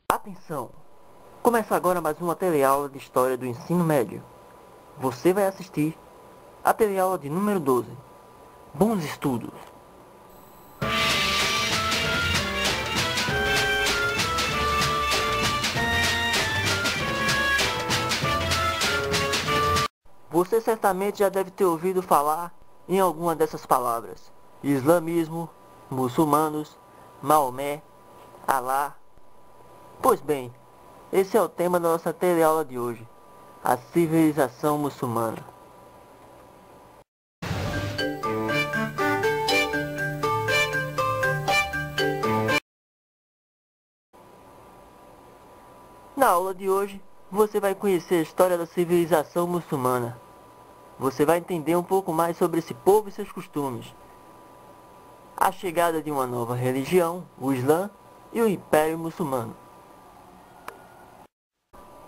Atenção! Começa agora mais uma teleaula de História do Ensino Médio. Você vai assistir a teleaula de número 12. Bons estudos! Você certamente já deve ter ouvido falar em alguma dessas palavras: islamismo, muçulmanos, Maomé, Alá. Pois bem, esse é o tema da nossa teleaula de hoje, a civilização muçulmana. Na aula de hoje, você vai conhecer a história da civilização muçulmana. Você vai entender um pouco mais sobre esse povo e seus costumes, a chegada de uma nova religião, o Islã, e o Império Muçulmano.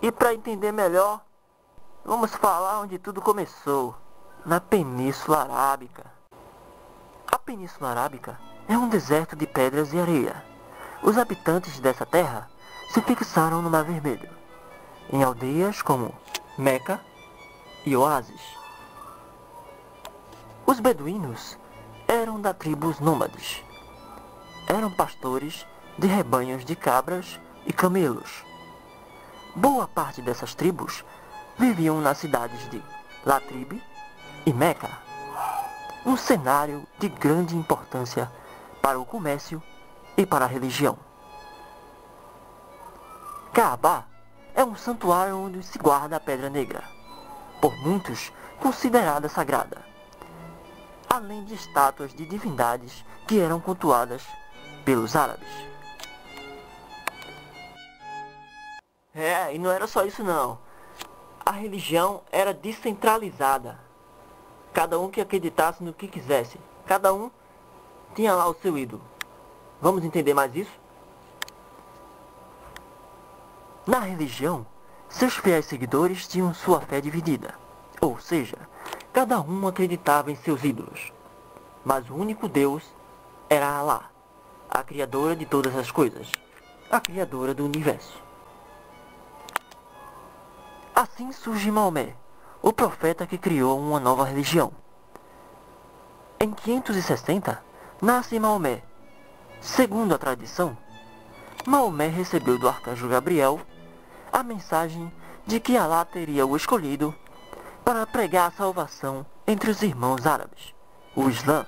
E para entender melhor, vamos falar onde tudo começou, na Península Arábica. A Península Arábica é um deserto de pedras e areia. Os habitantes dessa terra se fixaram no Mar Vermelho, em aldeias como Meca e Oásis. Os beduínos eram da tribos nômades. Eram pastores de rebanhos de cabras e camelos. Boa parte dessas tribos viviam nas cidades de Latrib e Meca, um cenário de grande importância para o comércio e para a religião. Kaaba é um santuário onde se guarda a Pedra Negra, por muitos considerada sagrada, além de estátuas de divindades que eram cultuadas pelos árabes. E não era só isso não. A religião era descentralizada. Cada um que acreditasse no que quisesse. Cada um tinha lá o seu ídolo. Vamos entender mais isso? Na religião, seus fiéis seguidores tinham sua fé dividida. Ou seja, cada um acreditava em seus ídolos. Mas o único Deus era Alá, a criadora de todas as coisas, a criadora do universo. Assim surge Maomé, o profeta que criou uma nova religião. Em 560, nasce Maomé. Segundo a tradição, Maomé recebeu do arcanjo Gabriel a mensagem de que Alá teria o escolhido para pregar a salvação entre os irmãos árabes, o Islã,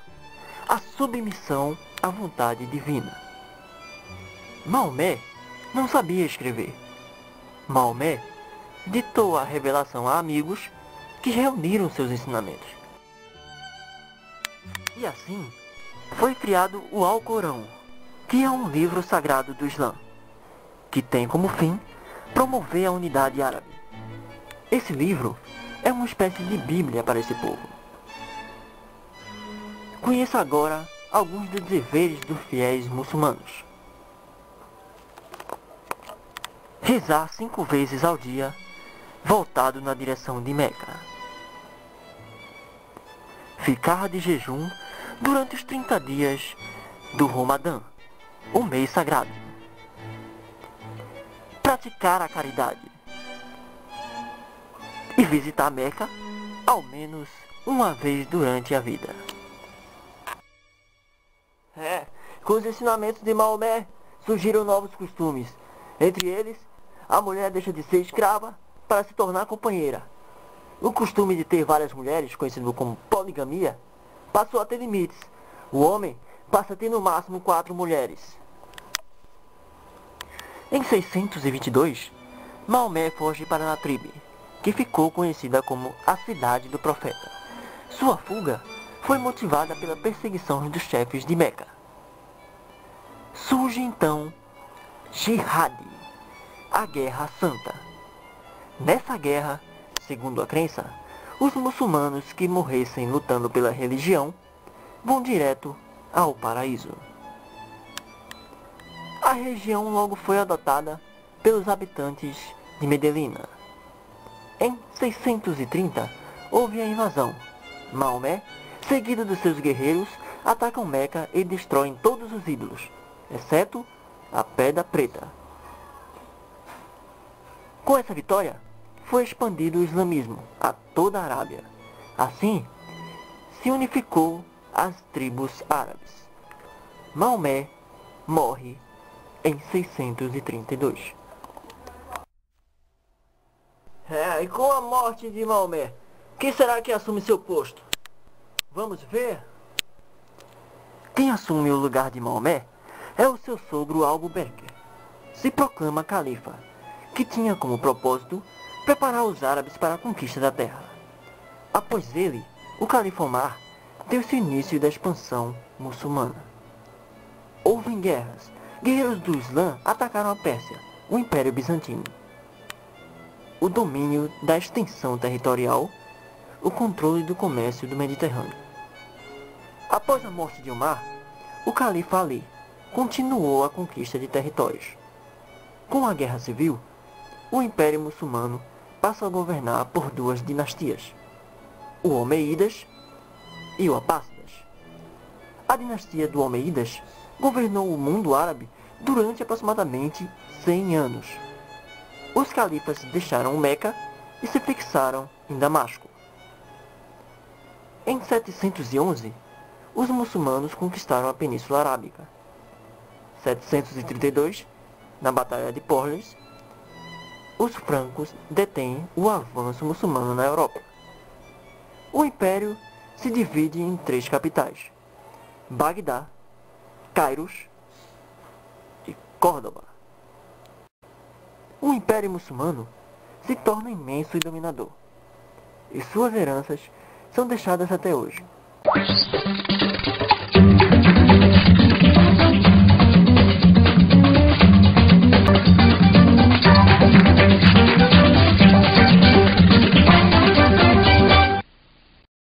a submissão à vontade divina. Maomé não sabia escrever. Maomé ditou a revelação a amigos que reuniram seus ensinamentos. E assim, foi criado o Alcorão, que é um livro sagrado do Islã, que tem como fim promover a unidade árabe. Esse livro é uma espécie de Bíblia para esse povo. Conheça agora alguns dos deveres dos fiéis muçulmanos. Rezar 5 vezes ao dia, voltado na direção de Meca. Ficar de jejum durante os 30 dias do Ramadã, o mês sagrado. Praticar a caridade. E visitar Meca ao menos uma vez durante a vida. Com os ensinamentos de Maomé surgiram novos costumes. Entre eles, a mulher deixa de ser escrava para se tornar companheira. O costume de ter várias mulheres, conhecido como poligamia, passou a ter limites. O homem passa a ter no máximo 4 mulheres. Em 622, Maomé foge para Latrib, que ficou conhecida como a cidade do profeta. Sua fuga foi motivada pela perseguição dos chefes de Meca. Surge então Jihad, a Guerra Santa. Nessa guerra, segundo a crença, os muçulmanos que morressem lutando pela religião vão direto ao paraíso. A região logo foi adotada pelos habitantes de Medellín. Em 630, houve a invasão, Maomé, seguido de seus guerreiros, atacam Meca e destroem todos os ídolos, exceto a Pedra Preta. Com essa vitória, foi expandido o islamismo a toda a Arábia. Assim, se unificou as tribos árabes. Maomé morre em 632. E com a morte de Maomé, quem será que assume seu posto? Vamos ver. Quem assume o lugar de Maomé é o seu sogro Abu Bakr. Se proclama califa, que tinha como propósito preparar os árabes para a conquista da terra. Após ele, o califa Omar deu-se o início da expansão muçulmana. Houve guerras. Guerreiros do Islã atacaram a Pérsia, o Império Bizantino. O domínio da extensão territorial, o controle do comércio do Mediterrâneo. Após a morte de Omar, o califa Ali continuou a conquista de territórios. Com a Guerra Civil, o Império Muçulmano passa a governar por duas dinastias, o Omeidas e o Abássidas. A dinastia do Omeidas governou o mundo árabe durante aproximadamente 100 anos. Os califas deixaram Meca e se fixaram em Damasco. Em 711, os muçulmanos conquistaram a Península Arábica. 732, na Batalha de Porles, os francos detêm o avanço muçulmano na Europa. O império se divide em 3 capitais: Bagdá, Cairos e Córdoba. O Império Muçulmano se torna imenso e dominador, e suas heranças são deixadas até hoje.